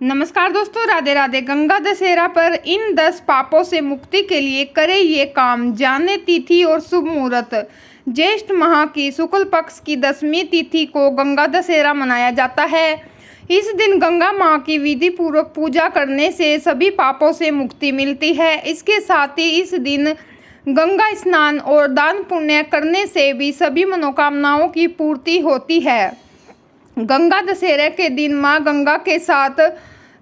नमस्कार दोस्तों, राधे राधे। गंगा दशहरा पर इन 10 पापों से मुक्ति के लिए करें ये काम। जाने तिथि और शुभ मुहूर्त। ज्येष्ठ माह की शुक्ल पक्ष की 10वीं तिथि को गंगा दशहरा मनाया जाता है। इस दिन गंगा माँ की विधि पूर्वक पूजा करने से सभी पापों से मुक्ति मिलती है। इसके साथ ही इस दिन गंगा स्नान और दान पुण्य करने से भी सभी मनोकामनाओं की पूर्ति होती है। गंगा दशहरे के दिन मां गंगा के साथ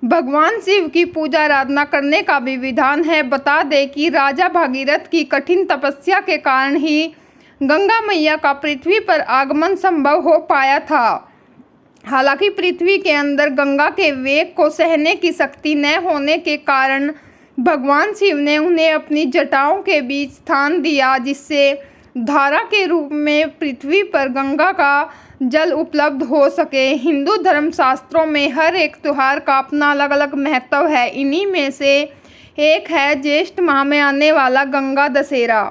भगवान शिव की पूजा आराधना करने का भी विधान है। बता दें कि राजा भागीरथ की कठिन तपस्या के कारण ही गंगा मैया का पृथ्वी पर आगमन संभव हो पाया था। हालांकि पृथ्वी के अंदर गंगा के वेग को सहने की शक्ति न होने के कारण भगवान शिव ने उन्हें अपनी जटाओं के बीच स्थान दिया, जिससे धारा के रूप में पृथ्वी पर गंगा का जल उपलब्ध हो सके। हिंदू धर्म शास्त्रों में हर एक त्योहार का अपना अलग अलग महत्व है। इन्हीं में से एक है ज्येष्ठ माह में आने वाला गंगा दशहरा।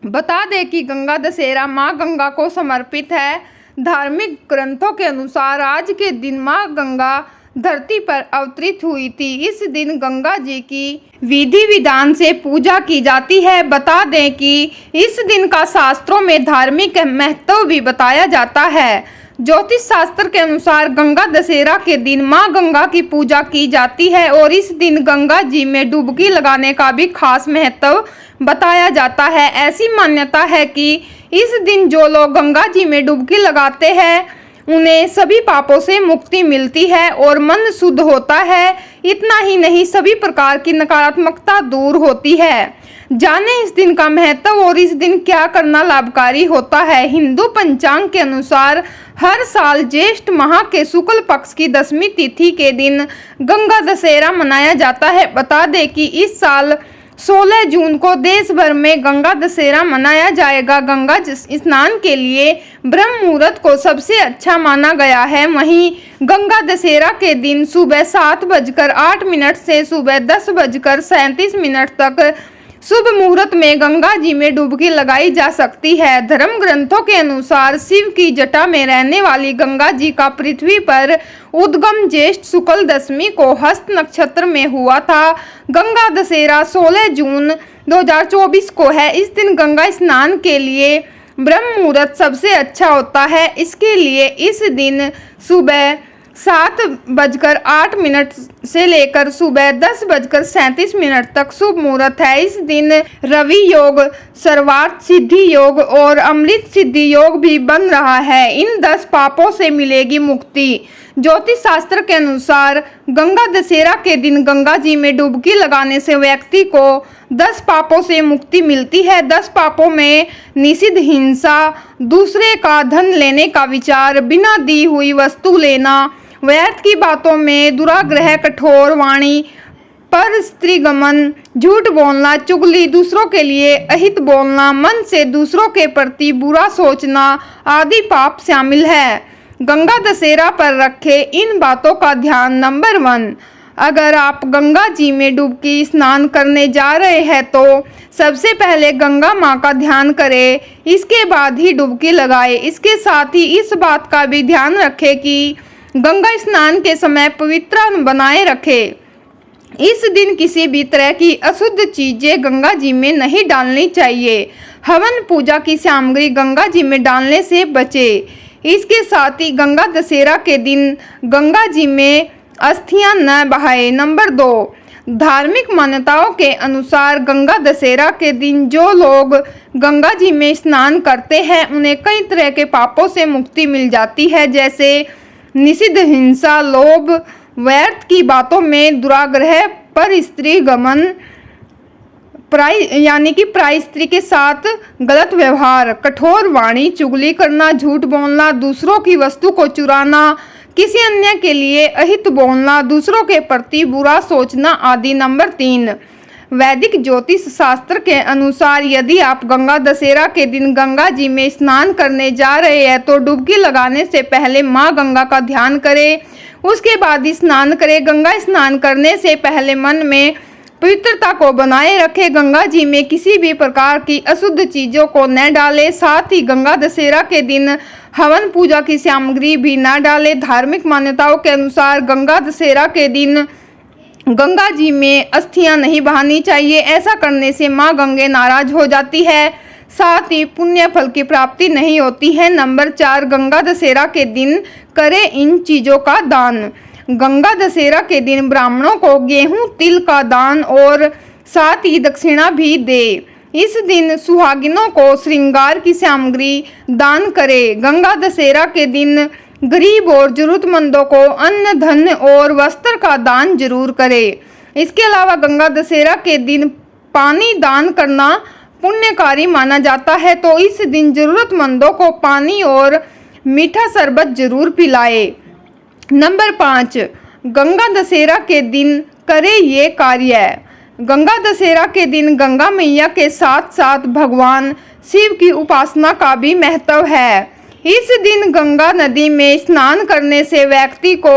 बता दें कि गंगा दशहरा माँ गंगा को समर्पित है। धार्मिक ग्रंथों के अनुसार आज के दिन माँ गंगा धरती पर अवतरित हुई थी। इस दिन गंगा जी की विधि विधान से पूजा की जाती है। बता दें कि इस दिन का शास्त्रों में धार्मिक महत्व भी बताया जाता है। ज्योतिष शास्त्र के अनुसार गंगा दशहरा के दिन माँ गंगा की पूजा की जाती है और इस दिन गंगा जी में डुबकी लगाने का भी खास महत्व बताया जाता है। ऐसी मान्यता है कि इस दिन जो लोग गंगा जी में डुबकी लगाते हैं उन्हें सभी पापों से मुक्ति मिलती है और मन शुद्ध होता है। इतना ही नहीं, सभी प्रकार की नकारात्मकता दूर होती है। जाने इस दिन का महत्व और इस दिन क्या करना लाभकारी होता है। हिंदू पंचांग के अनुसार हर साल ज्येष्ठ माह के शुक्ल पक्ष की 10वीं तिथि के दिन गंगा दशहरा मनाया जाता है। बता दें कि इस साल 16 जून को देश भर में गंगा दशहरा मनाया जाएगा। गंगा स्नान के लिए ब्रह्म मुहूर्त को सबसे अच्छा माना गया है। वहीं गंगा दशहरा के दिन सुबह 7:08 से सुबह 10:37 तक शुभ मुहूर्त में गंगा जी में डुबकी लगाई जा सकती है। धर्म ग्रंथों के अनुसार शिव की जटा में रहने वाली गंगा जी का पृथ्वी पर उद्गम ज्येष्ठ शुक्ल 10वीं को हस्त नक्षत्र में हुआ था। गंगा दशहरा 16 जून 2024 को है। इस दिन गंगा स्नान के लिए ब्रह्म मुहूर्त सबसे अच्छा होता है। इसके लिए इस दिन सुबह 7:08 से लेकर सुबह 10:37 तक शुभ मुहूर्त है। इस दिन रवि योग, सर्वार्थ सिद्धि योग और अमृत सिद्धि योग भी बन रहा है। इन 10 पापों से मिलेगी मुक्ति। ज्योतिष शास्त्र के अनुसार गंगा दशहरा के दिन गंगा जी में डुबकी लगाने से व्यक्ति को 10 पापों से मुक्ति मिलती है। 10 पापों में निषिद्ध हिंसा, दूसरे का धन लेने का विचार, बिना दी हुई वस्तु लेना, व्यर्थ की बातों में दुराग्रह, कठोर वाणी, पर स्त्री गमन, झूठ बोलना, चुगली, दूसरों के लिए अहित बोलना, मन से दूसरों के प्रति बुरा सोचना आदि पाप शामिल है। गंगा दशहरा पर रखे इन बातों का ध्यान। नंबर 1, अगर आप गंगा जी में डुबकी स्नान करने जा रहे हैं तो सबसे पहले गंगा माँ का ध्यान करें, इसके बाद ही डुबकी लगाएं। इसके साथ ही इस बात का भी ध्यान रखें कि गंगा स्नान के समय पवित्रता बनाए रखें। इस दिन किसी भी तरह की अशुद्ध चीजें गंगा जी में नहीं डालनी चाहिए। हवन पूजा की सामग्री गंगा जी में डालने से बचे। इसके साथ ही गंगा दशहरा के दिन गंगा जी में अस्थियां न बहाए। नंबर 2, धार्मिक मान्यताओं के अनुसार गंगा दशहरा के दिन जो लोग गंगा जी में स्नान करते हैं उन्हें कई तरह के पापों से मुक्ति मिल जाती है, जैसे निषिद्ध हिंसा, लोभ, व्यर्थ की बातों में दुराग्रह, पर स्त्री गमन, यानी कि पराई स्त्री के साथ गलत व्यवहार, कठोर वाणी, चुगली करना, झूठ बोलना, दूसरों की वस्तु को चुराना, किसी अन्य के लिए अहित बोलना, दूसरों के प्रति बुरा सोचना आदि। नंबर 3, वैदिक ज्योतिष शास्त्र के अनुसार यदि आप गंगा दशहरा के दिन गंगा जी में स्नान करने जा रहे हैं तो डुबकी लगाने से पहले माँ गंगा का ध्यान करें, उसके बाद ही स्नान करें। गंगा स्नान करने से पहले मन में पवित्रता को बनाए रखे। गंगा जी में किसी भी प्रकार की अशुद्ध चीजों को न डालें। साथ ही गंगा दशहरा के दिन हवन पूजा की सामग्री भी न डालें। धार्मिक मान्यताओं के अनुसार गंगा दशहरा के दिन गंगा जी में अस्थियां नहीं बहानी चाहिए। ऐसा करने से मां गंगे नाराज हो जाती है, साथ ही पुण्य फल की प्राप्ति नहीं होती है। नंबर 4, गंगा दशहरा के दिन करें इन चीजों का दान। गंगा दशहरा के दिन ब्राह्मणों को गेहूं, तिल का दान और साथ ही दक्षिणा भी दे। इस दिन सुहागिनों को श्रृंगार की सामग्री दान करें। गंगा दशहरा के दिन गरीब और जरूरतमंदों को अन्न, धन और वस्त्र का दान जरूर करें। इसके अलावा गंगा दशहरा के दिन पानी दान करना पुण्यकारी माना जाता है, तो इस दिन जरूरतमंदों को पानी और मीठा शरबत जरूर पिलाएं। नंबर 5, गंगा दशहरा के दिन करें ये कार्य। गंगा दशहरा के दिन गंगा मैया के साथ साथ भगवान शिव की उपासना का भी महत्व है। इस दिन गंगा नदी में स्नान करने से व्यक्ति को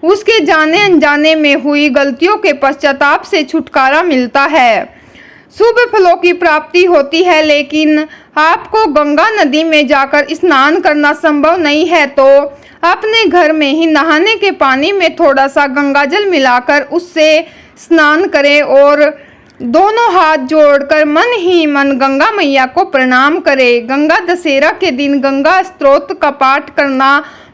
उसके जाने अनजाने में हुई गलतियों के पश्चाताप से छुटकारा मिलता है, शुभ फलों की प्राप्ति होती है। लेकिन आपको गंगा नदी में जाकर स्नान करना संभव नहीं है तो अपने घर में ही नहाने के पानी में थोड़ा सा गंगाजल मिलाकर उससे स्नान करें और दोनों हाथ जोड़कर मन ही मन गंगा मैया को प्रणाम करें। गंगा दशहरा के दिन गंगा स्तोत्र का पाठ करना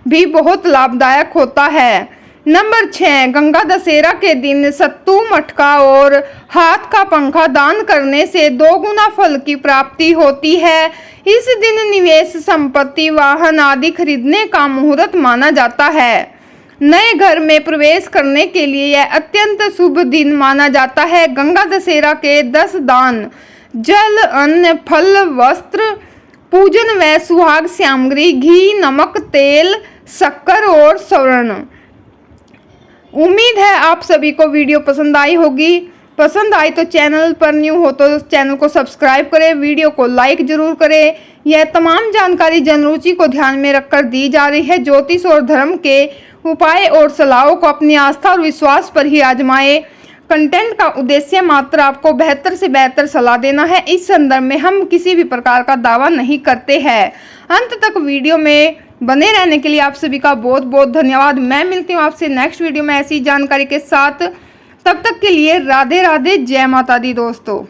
भी बहुत लाभदायक होता है। नंबर 6, गंगा दशहरा के दिन सत्तू, मटका और हाथ का पंखा दान करने से 2 गुना फल की प्राप्ति होती है। इस दिन निवेश, संपत्ति, वाहन आदि खरीदने का मुहूर्त माना जाता है। नए घर में प्रवेश करने के लिए यह अत्यंत शुभ दिन माना जाता है। गंगा दशहरा के 10 दान: जल, अन्न, फल, वस्त्र, पूजन व सुहाग सामग्री, घी, नमक, तेल, शक्कर और स्वर्ण। उम्मीद है आप सभी को वीडियो पसंद आई होगी। पसंद आई तो चैनल पर न्यू हो तो चैनल को सब्सक्राइब करें, वीडियो को लाइक जरूर करें। यह तमाम जानकारी जनरुचि को ध्यान में रखकर दी जा रही है। ज्योतिष और धर्म के उपाय और सलाहों को अपनी आस्था और विश्वास पर ही आजमाएं। कंटेंट का उद्देश्य मात्र आपको बेहतर से बेहतर सलाह देना है। इस संदर्भ में हम किसी भी प्रकार का दावा नहीं करते हैं। अंत तक वीडियो में बने रहने के लिए आप सभी का बहुत बहुत धन्यवाद। मैं मिलती हूँ आपसे नेक्स्ट वीडियो में ऐसी जानकारी के साथ। तब तक के लिए राधे राधे, जय माता दी दोस्तों।